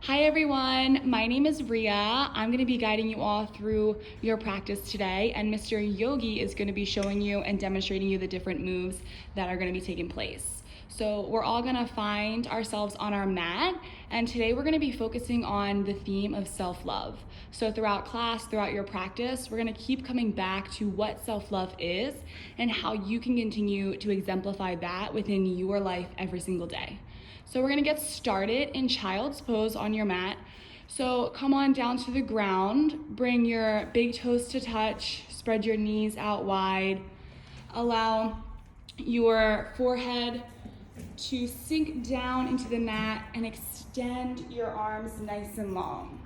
Hi everyone, my name is Ria. I'm going to be guiding you all through your practice today, and Mr. Yogi is going to be showing you and demonstrating you the different moves that are going to be taking place. So we're all going to find ourselves on our mat, and today we're going to be focusing on the theme of self-love. So throughout class, throughout your practice, we're going to keep coming back to what self-love is and how you can continue to exemplify that within your life every single day. So we're gonna get started in child's pose on your mat. So come on down to the ground, bring your big toes to touch, spread your knees out wide. Allow your forehead to sink down into the mat and extend your arms nice and long.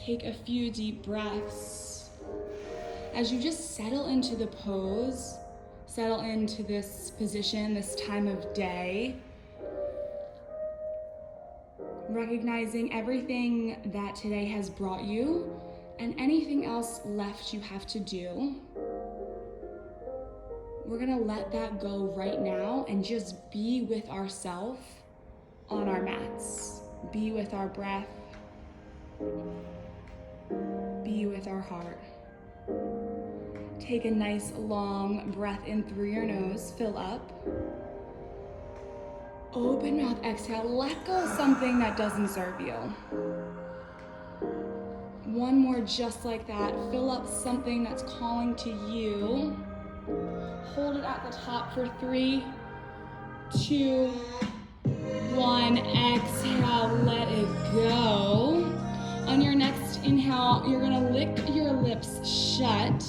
Take a few deep breaths. As you just settle into the pose, settle into this position, this time of day, recognizing everything that today has brought you and anything else left you have to do. We're gonna let that go right now and just be with ourselves on our mats. Be with our breath. Be with our heart. Take a nice long breath in through your nose, fill up. Open mouth, exhale, let go of something that doesn't serve you. One more just like that, fill up something that's calling to you. Hold it at the top for 3, 2, 1, exhale, let it go. On your next inhale, you're gonna lick your lips shut.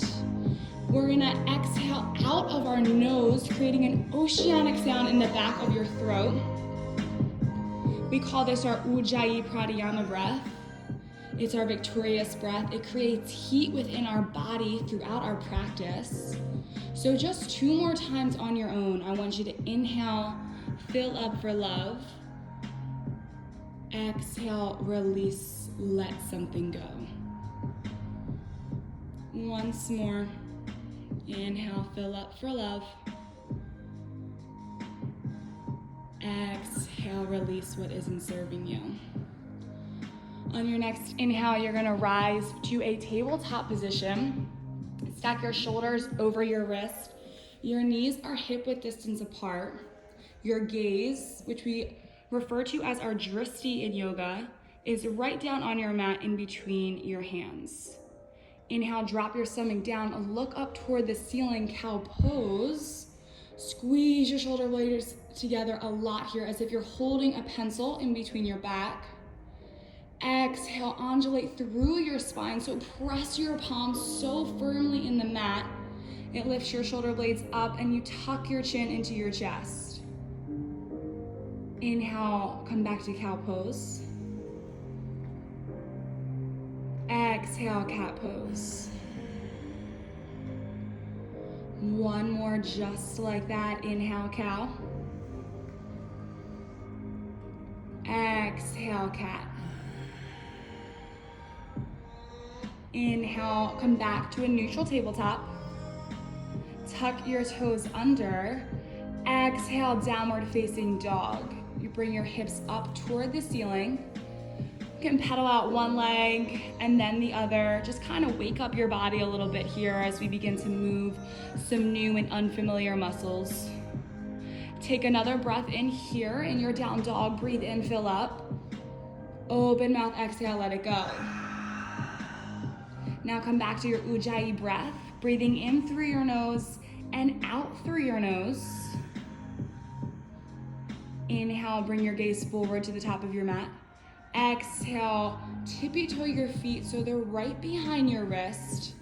We're gonna exhale out of our nose, creating an oceanic sound in the back of your throat. We call this our Ujjayi Pranayama breath. It's our victorious breath. It creates heat within our body throughout our practice. So just 2 more times on your own. I want you to inhale, fill up for love. Exhale, release, let something go. Once more. Inhale, fill up for love. Exhale, release what isn't serving you. On your next inhale, you're gonna rise to a tabletop position. Stack your shoulders over your wrist. Your knees are hip-width distance apart. Your gaze, which we refer to as our dristi in yoga, is right down on your mat in between your hands. Inhale, drop your stomach down, look up toward the ceiling, cow pose. Squeeze your shoulder blades together a lot here as if you're holding a pencil in between your back. Exhale, undulate through your spine, so press your palms so firmly in the mat. It lifts your shoulder blades up and you tuck your chin into your chest. Inhale, come back to cow pose. Exhale, cat pose. One more just like that. Inhale, cow. Exhale, cat. Inhale, come back to a neutral tabletop. Tuck your toes under. Exhale, downward facing dog. You bring your hips up toward the ceiling. You can pedal out one leg and then the other. Just kind of wake up your body a little bit here as we begin to move some new and unfamiliar muscles. Take another breath in here in your down dog. Breathe in, fill up. Open mouth, exhale, let it go. Now come back to your Ujjayi breath, breathing in through your nose and out through your nose. Inhale, bring your gaze forward to the top of your mat. Exhale, tippy toe your feet so they're right behind your wrist.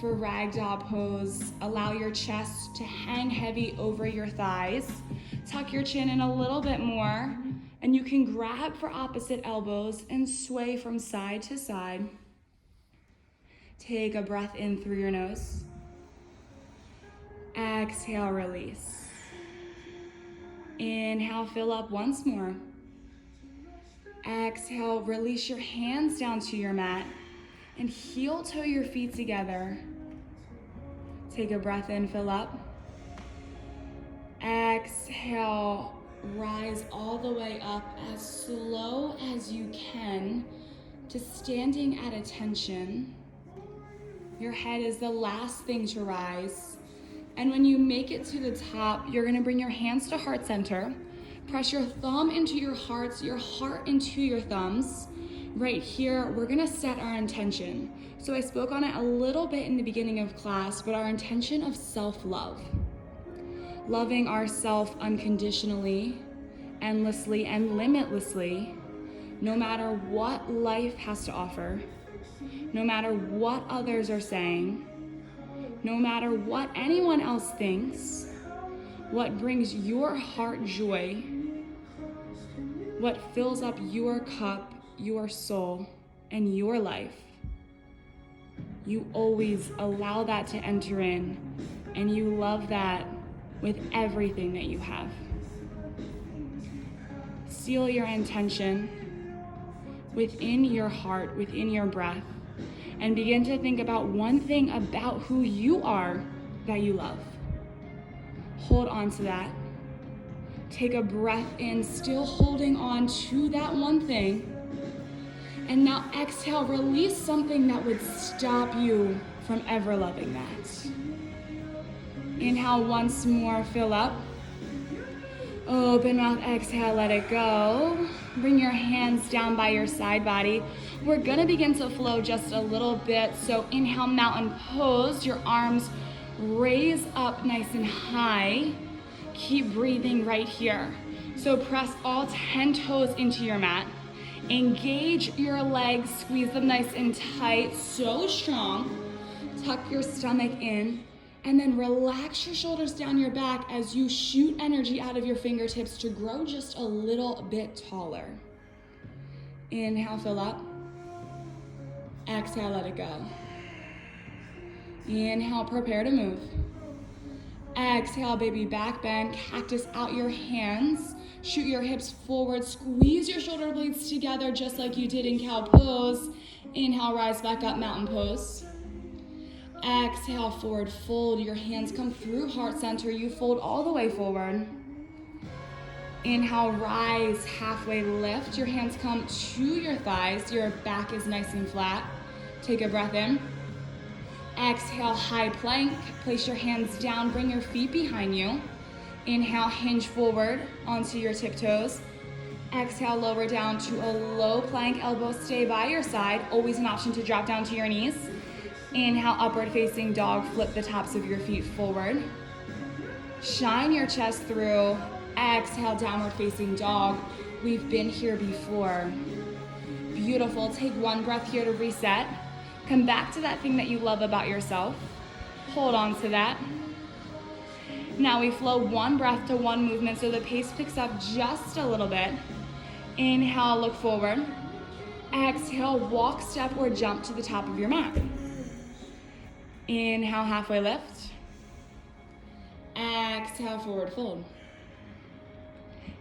For ragdoll pose, allow your chest to hang heavy over your thighs. Tuck your chin in a little bit more, and you can grab for opposite elbows and sway from side to side. Take a breath in through your nose. Exhale, release. Inhale, fill up once more. Exhale, release your hands down to your mat and heel toe your feet together. Take a breath in, fill up. Exhale, rise all the way up as slow as you can to standing at attention. Your head is the last thing to rise. And when you make it to the top, you're gonna bring your hands to heart center. Press your thumb into your heart into your thumbs. Right here, we're gonna set our intention. So I spoke on it a little bit in the beginning of class, but our intention of self-love. Loving ourselves unconditionally, endlessly, and limitlessly, no matter what life has to offer, no matter what others are saying, no matter what anyone else thinks, what brings your heart joy, what fills up your cup, your soul, and your life. You always allow that to enter in, and you love that with everything that you have. Seal your intention within your heart, within your breath, and begin to think about one thing about who you are that you love. Hold on to that. Take a breath in, still holding on to that one thing. And now exhale, release something that would stop you from ever loving that. Inhale once more, fill up. Open mouth, exhale, let it go. Bring your hands down by your side body. We're gonna begin to flow just a little bit. So inhale, mountain pose. Your arms raise up nice and high. Keep breathing right here. So press all 10 toes into your mat. Engage your legs, squeeze them nice and tight, so strong. Tuck your stomach in, and then relax your shoulders down your back as you shoot energy out of your fingertips to grow just a little bit taller. Inhale, fill up. Exhale, let it go. Inhale, prepare to move. Exhale, baby back bend, cactus out your hands. Shoot your hips forward, squeeze your shoulder blades together just like you did in cow pose. Inhale, rise back up, mountain pose. Exhale, forward fold. Your hands come through heart center. You fold all the way forward. Inhale, rise, halfway lift. Your hands come to your thighs. Your back is nice and flat. Take a breath in. Exhale, high plank. Place your hands down, bring your feet behind you. Inhale, hinge forward onto your tiptoes. Exhale, lower down to a low plank, elbows stay by your side. Always an option to drop down to your knees. Inhale, upward facing dog, flip the tops of your feet forward. Shine your chest through. Exhale, downward facing dog. We've been here before. Beautiful, take one breath here to reset. Come back to that thing that you love about yourself. Hold on to that. Now we flow one breath to one movement so the pace picks up just a little bit. Inhale, look forward. Exhale, walk, step, or jump to the top of your mat. Inhale, halfway lift. Exhale, forward fold.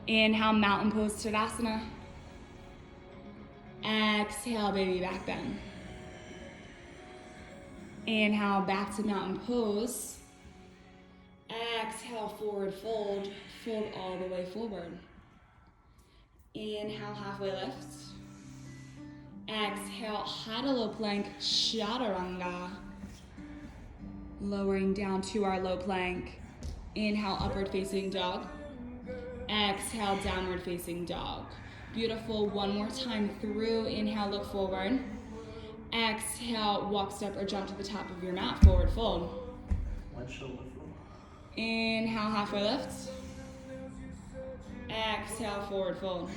Inhale, mountain pose, Tadasana. Exhale, baby back bend. Inhale, back to mountain pose. Exhale, forward fold. Fold all the way forward. Inhale, halfway lift. Exhale, high to low plank, chaturanga. Lowering down to our low plank. Inhale, upward facing dog. Exhale, downward facing dog. Beautiful, one more time through. Inhale, look forward. Exhale, walk, step, or jump to the top of your mat, forward fold. One shoulder fold. Inhale, halfway lift. Exhale, forward fold.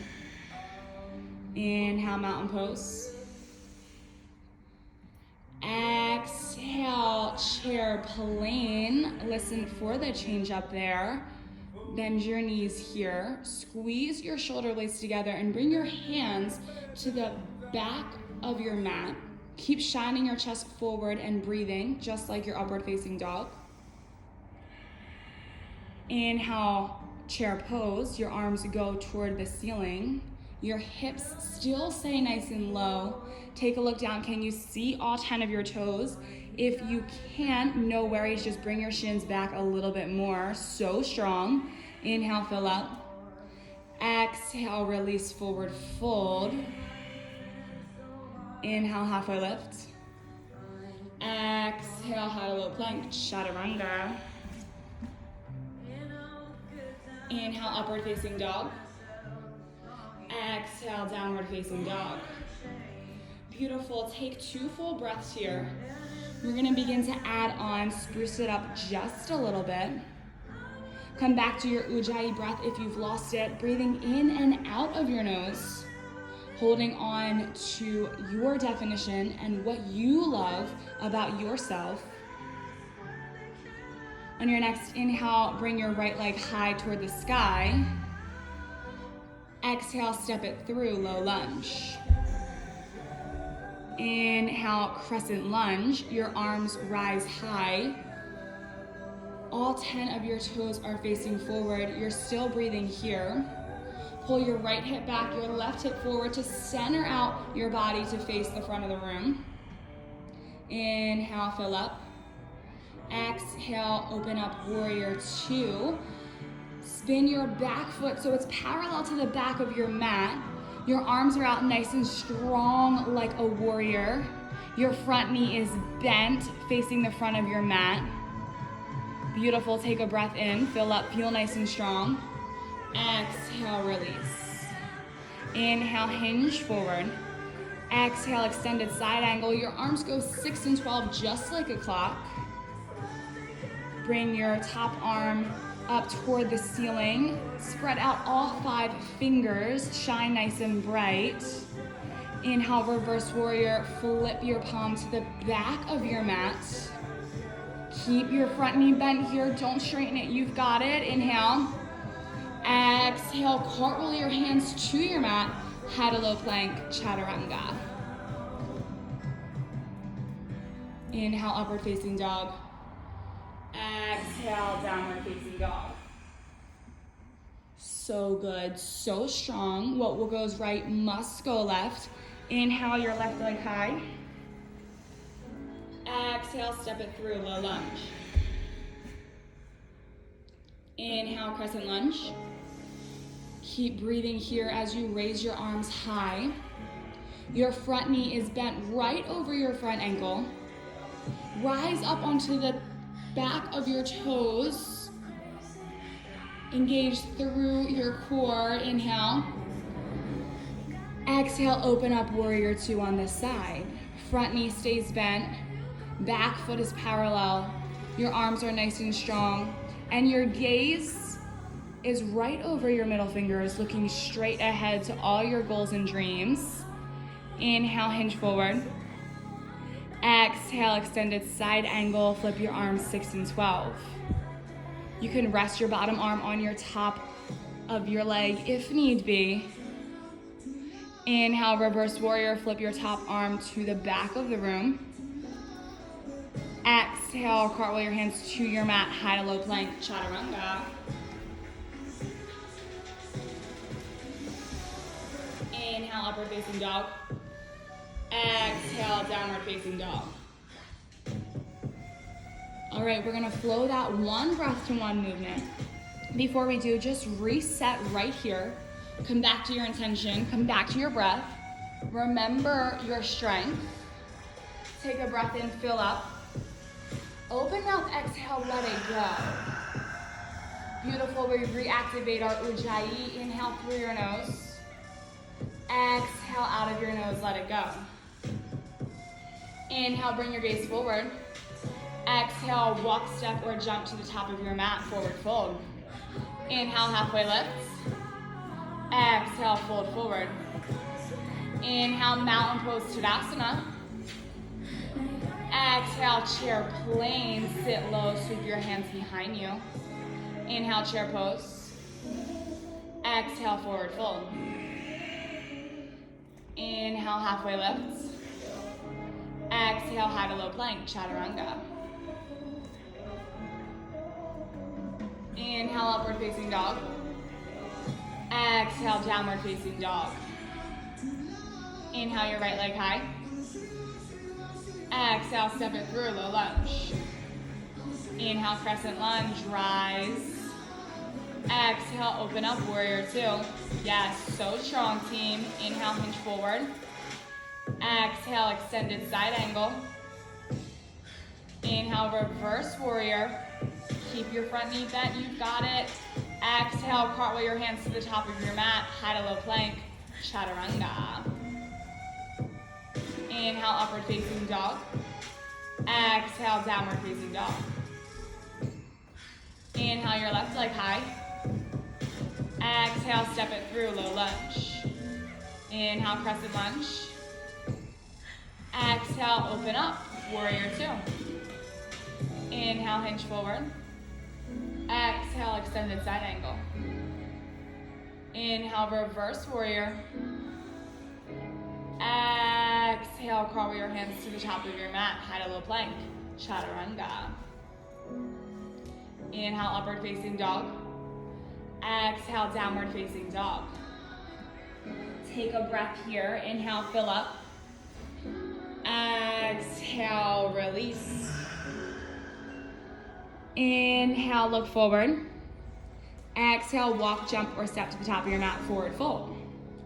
Inhale, mountain pose. Exhale, chair plane. Listen for the change up there. Bend your knees here. Squeeze your shoulder blades together and bring your hands to the back of your mat. Keep shining your chest forward and breathing, just like your upward facing dog. Inhale, chair pose. Your arms go toward the ceiling. Your hips still stay nice and low. Take a look down. Can you see all 10 of your toes? If you can't, no worries. Just bring your shins back a little bit more. So strong. Inhale, fill up. Exhale, release, forward fold. Inhale, halfway lift. Exhale, high to low plank, chaturanga. Inhale, upward facing dog. Exhale, downward facing dog. Beautiful, take 2 full breaths here. We're gonna begin to add on, spruce it up just a little bit. Come back to your Ujjayi breath if you've lost it, breathing in and out of your nose, holding on to your definition and what you love about yourself. On your next inhale, bring your right leg high toward the sky. Exhale, step it through, low lunge. Inhale, crescent lunge. Your arms rise high. All 10 of your toes are facing forward. You're still breathing here. Pull your right hip back, your left hip forward to center out your body to face the front of the room. Inhale, fill up. Exhale, open up, warrior 2. Spin your back foot so it's parallel to the back of your mat. Your arms are out nice and strong like a warrior. Your front knee is bent, facing the front of your mat. Beautiful, take a breath in, fill up, feel nice and strong. Exhale, release. Inhale, hinge forward. Exhale, extended side angle. Your arms go 6 and 12 just like a clock. Bring your top arm up toward the ceiling. Spread out all 5 fingers, shine nice and bright. Inhale, reverse warrior, flip your palm to the back of your mat. Keep your front knee bent here, don't straighten it, you've got it. Inhale. Exhale, cartwheel your hands to your mat, high to low plank, chaturanga. Inhale, upward facing dog. Exhale, downward facing dog. So good, so strong. What goes right must go left. Inhale, your left leg high. Exhale, step it through, low lunge. Inhale, crescent lunge. Keep breathing here as you raise your arms high. Your front knee is bent right over your front ankle. Rise up onto the back of your toes. Engage through your core. Inhale. Exhale, open up, warrior 2 on this side. Front knee stays bent. Back foot is parallel. Your arms are nice and strong. And your gaze is right over your middle fingers, looking straight ahead to all your goals and dreams. Inhale, hinge forward. Exhale, extended side angle, flip your arms 6 and 12. You can rest your bottom arm on your top of your leg if need be. Inhale, reverse warrior, flip your top arm to the back of the room. Exhale, cartwheel your hands to your mat, high to low plank, chaturanga. Inhale, upward facing dog. Exhale, downward facing dog. All right, we're gonna flow that 1 breath to 1 movement. Before we do, just reset right here. Come back to your intention, come back to your breath. Remember your strength. Take a breath in, fill up. Open mouth, exhale, let it go. Beautiful, we reactivate our Ujjayi. Inhale through your nose. Exhale out of your nose, let it go. Inhale, bring your gaze forward. Exhale, walk, step, or jump to the top of your mat, forward fold. Inhale, halfway lift. Exhale, fold forward. Inhale, mountain pose, Tadasana. Exhale, chair plane, sit low, sweep your hands behind you. Inhale, chair pose. Exhale, forward fold. Inhale, halfway lift. Exhale, high to low plank, chaturanga. Inhale, upward facing dog. Exhale, downward facing dog. Inhale, your right leg high. Exhale, step it through, low lunge. Inhale, crescent lunge, rise. Exhale, open up, warrior two. Yes, so strong, team. Inhale, hinge forward. Exhale, extended side angle. Inhale, reverse warrior. Keep your front knee bent, you've got it. Exhale, cartwheel your hands to the top of your mat, high to low plank, chaturanga. Inhale, upward facing dog. Exhale, downward facing dog. Inhale, your left leg high. Exhale, step it through, low lunge. Inhale, crescent lunge. Exhale, open up, warrior two. Inhale, hinge forward. Exhale, extended side angle. Inhale, reverse warrior. Exhale, cartwheel your hands to the top of your mat, high to low plank, chaturanga. Inhale, upward facing dog. Exhale, downward facing dog. Take a breath here. Inhale, fill up. Exhale, release. Inhale, look forward. Exhale, walk, jump, or step to the top of your mat, forward fold.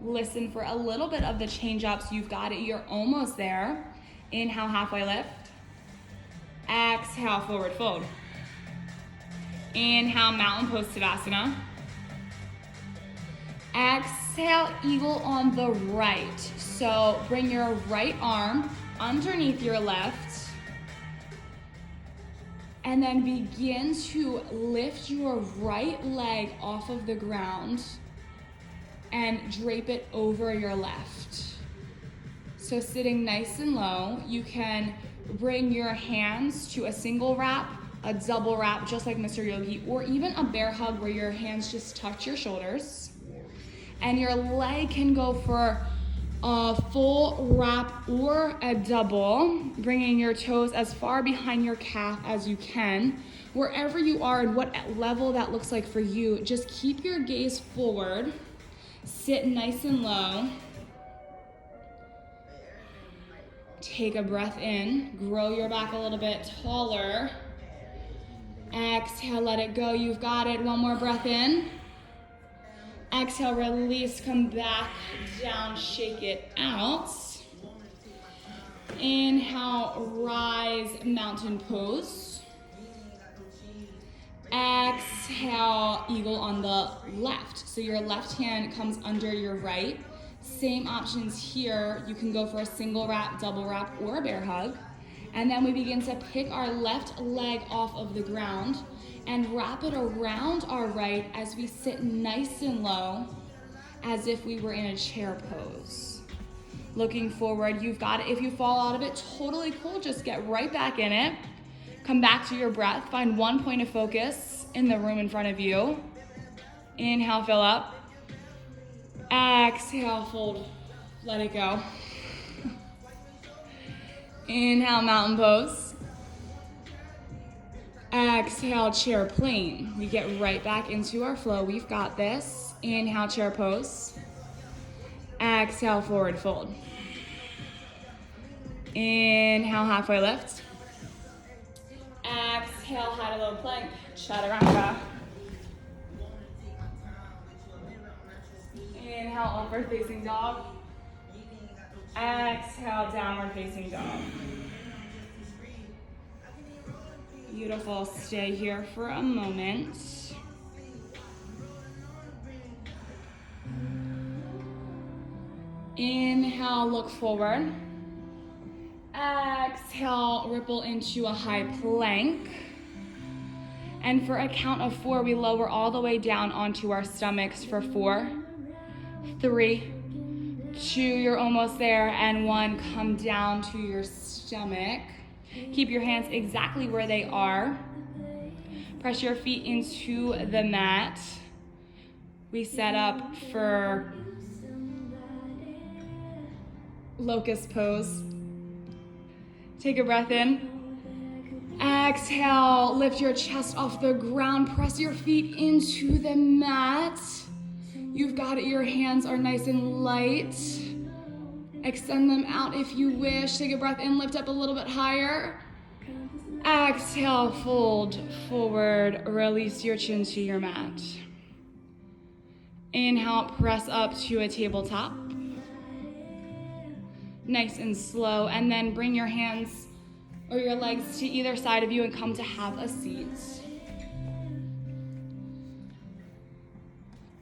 Listen for a little bit of the change ups. You've got it, you're almost there. Inhale, halfway lift. Exhale, forward fold. Inhale, mountain pose Tadasana. Exhale, eagle on the right. So bring your right arm underneath your left. And then begin to lift your right leg off of the ground and drape it over your left. So sitting nice and low, you can bring your hands to a single wrap, a double wrap, just like Mr. Yogi, or even a bear hug where your hands just touch your shoulders. And your leg can go for a full wrap or a double, bringing your toes as far behind your calf as you can. Wherever you are and what level that looks like for you, just keep your gaze forward. Sit nice and low. Take a breath in. Grow your back a little bit taller. Exhale, let it go. You've got it. One more breath in. Exhale, release. Come back down. Shake it out. Inhale, rise, mountain pose. Exhale, eagle on the left. So your left hand comes under your right. Same options here. You can go for a single wrap, double wrap, or a bear hug. And then we begin to pick our left leg off of the ground and wrap it around our right as we sit nice and low, as if we were in a chair pose. Looking forward, you've got it. If you fall out of it, totally cool. Just get right back in it. Come back to your breath. Find one point of focus in the room in front of you. Inhale, fill up. Exhale, fold. Let it go. Inhale, mountain pose. Exhale, chair plane. We get right back into our flow. We've got this. Inhale, chair pose. Exhale, forward fold. Inhale, halfway lift. Exhale, high to low plank, chaturanga. Inhale, upward facing dog. Exhale, downward facing dog. Beautiful. Stay here for a moment. Inhale, look forward. Exhale, ripple into a high plank. And for a count of 4, we lower all the way down onto our stomachs for 4, 3, 2, you're almost there, and 1, come down to your stomach. Keep your hands exactly where they are. Press your feet into the mat. We set up for locust pose. Take a breath in. Exhale, lift your chest off the ground. Press your feet into the mat. You've got it, your hands are nice and light. Extend them out if you wish. Take a breath in, lift up a little bit higher. Exhale, fold forward, release your chin to your mat. Inhale, press up to a tabletop. Nice and slow, and then bring your hands or your legs to either side of you and come to have a seat.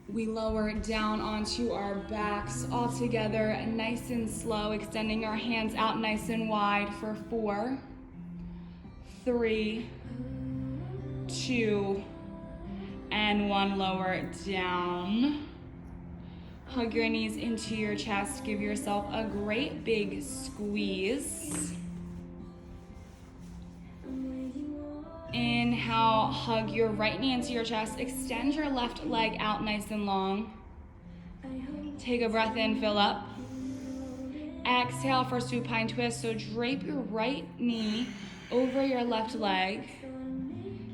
We lower down onto our backs all together, nice and slow, extending our hands out nice and wide for 4, 3, 2, and 1. Lower down. Hug your knees into your chest. Give yourself a great big squeeze. Inhale, hug your right knee into your chest. Extend your left leg out nice and long. Take a breath in, fill up. Exhale for supine twist. So drape your right knee over your left leg.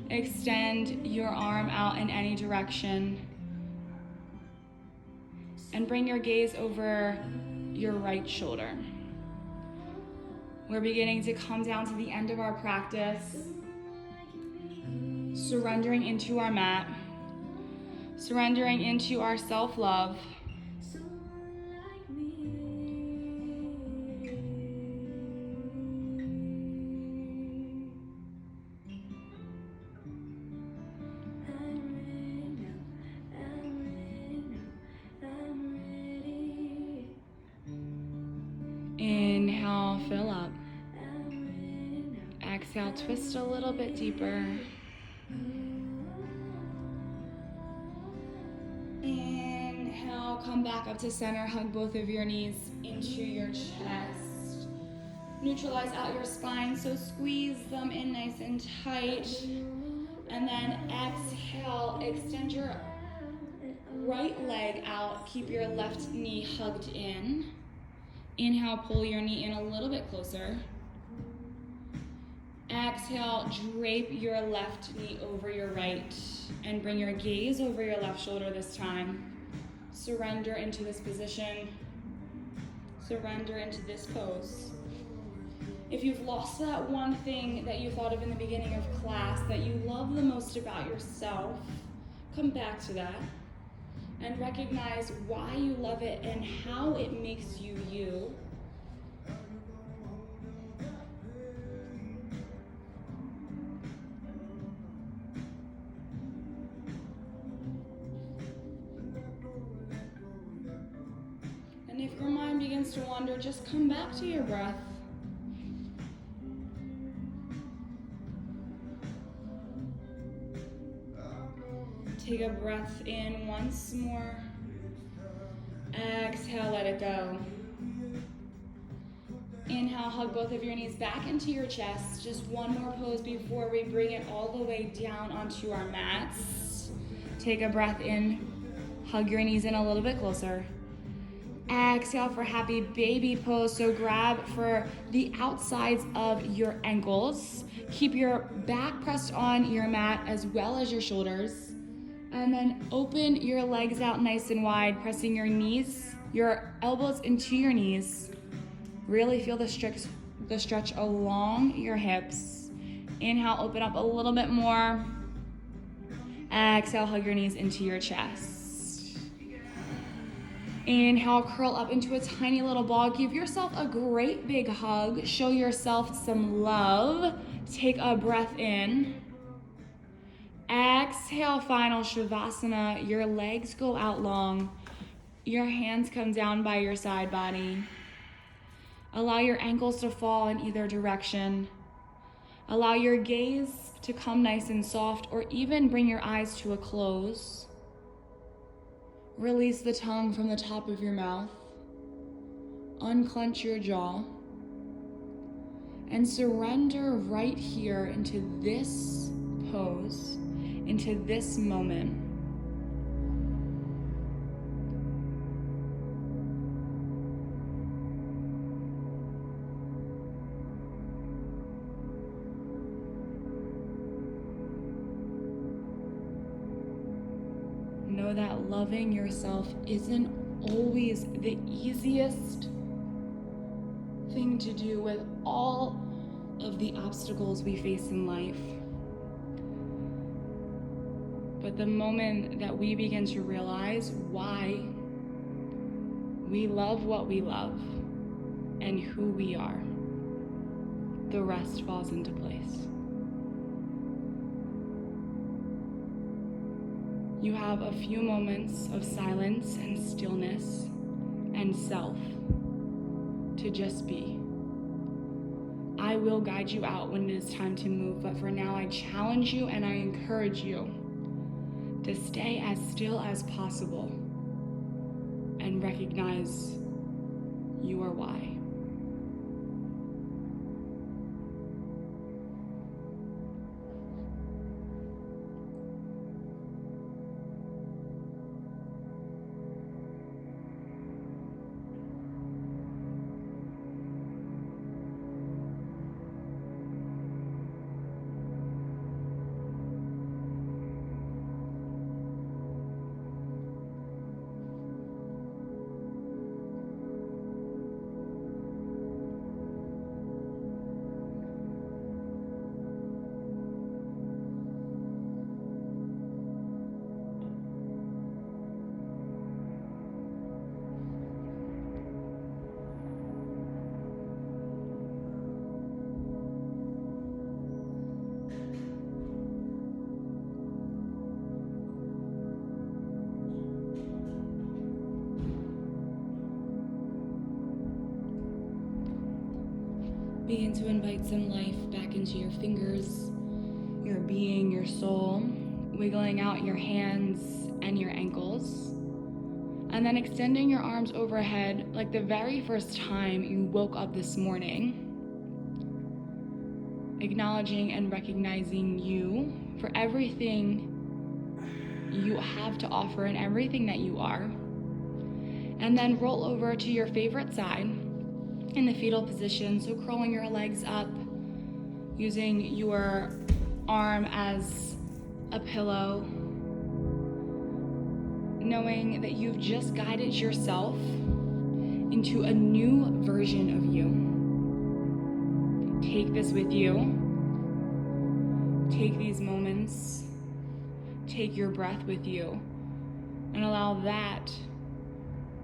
Extend your arm out in any direction. And bring your gaze over your right shoulder. We're beginning to come down to the end of our practice. Surrendering into our mat, surrendering into our self-love. Inhale, fill up. Exhale, twist a little bit deeper. Inhale, come back up to center. Hug both of your knees into your chest. Neutralize out your spine, so squeeze them in nice and tight. And then exhale, extend your right leg out. Keep your left knee hugged in. Inhale, pull your knee in a little bit closer. Exhale, drape your left knee over your right and bring your gaze over your left shoulder this time. Surrender into this position. Surrender into this pose. If you've lost that one thing that you thought of in the beginning of class that you love the most about yourself, come back to that and recognize why you love it and how it makes you you. If your mind begins to wander, just come back to your breath. Take a breath in once more. Exhale, let it go. Inhale, hug both of your knees back into your chest. Just one more pose before we bring it all the way down onto our mats. Take a breath in. Hug your knees in a little bit closer. Exhale for happy baby pose. So grab for the outsides of your ankles. Keep your back pressed on your mat as well as your shoulders. And then open your legs out nice and wide, pressing your knees, your elbows into your knees. Really feel the stretch along your hips. Inhale, open up a little bit more. Exhale, hug your knees into your chest. Inhale, curl up into a tiny little ball. Give yourself a great big hug. Show yourself some love. Take a breath in. Exhale, final Shavasana. Your legs go out long. Your hands come down by your side body. Allow your ankles to fall in either direction. Allow your gaze to come nice and soft, or even bring your eyes to a close. Release the tongue from the top of your mouth. Unclench your jaw. And surrender right here into this pose, into this moment. Know that loving yourself isn't always the easiest thing to do with all of the obstacles we face in life. But the moment that we begin to realize why we love what we love and who we are, the rest falls into place. You have a few moments of silence and stillness and self to just be. I will guide you out when it is time to move, but for now I challenge you and I encourage you to stay as still as possible and recognize your why. Begin to invite some life back into your fingers, your being, your soul, wiggling out your hands and your ankles, and then extending your arms overhead like the very first time you woke up this morning, acknowledging and recognizing you for everything you have to offer and everything that you are. And then roll over to your favorite side in the fetal position, so crawling your legs up, using your arm as a pillow, knowing that you've just guided yourself into a new version of you. Take this with you. Take these moments, take your breath with you, and allow that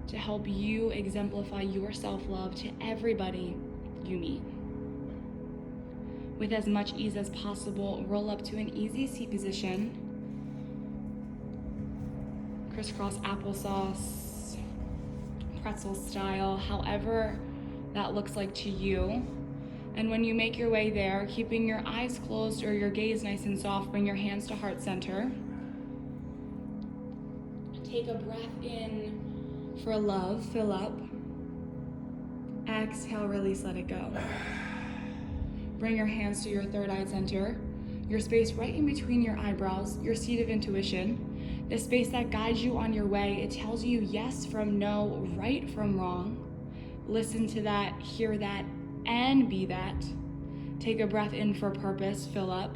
to help you exemplify your self-love to everybody you meet. With as much ease as possible, roll up to an easy seat position. Crisscross applesauce, pretzel style, however that looks like to you. And when you make your way there, keeping your eyes closed or your gaze nice and soft, bring your hands to heart center. Take a breath in for love, fill up. Exhale, release, let it go. Bring your hands to your third eye center, your space right in between your eyebrows, your seat of intuition, the space that guides you on your way. It tells you yes from no, right from wrong. Listen to that, hear that, and be that. Take a breath in for purpose, fill up.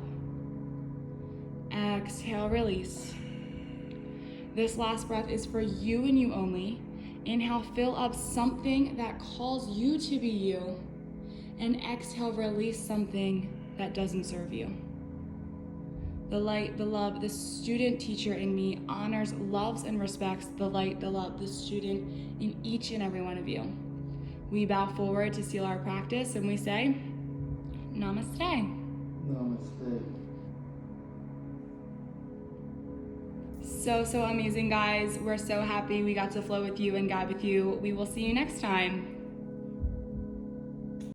Exhale, release. This last breath is for you and you only. Inhale, fill up something that calls you to be you. And exhale, release something that doesn't serve you. The light, the love, the student teacher in me honors, loves, and respects the light, the love, the student in each and every one of you. We bow forward to seal our practice and we say, Namaste. Namaste. So amazing, guys. We're so happy we got to flow with you and guide with you. We will see you next time.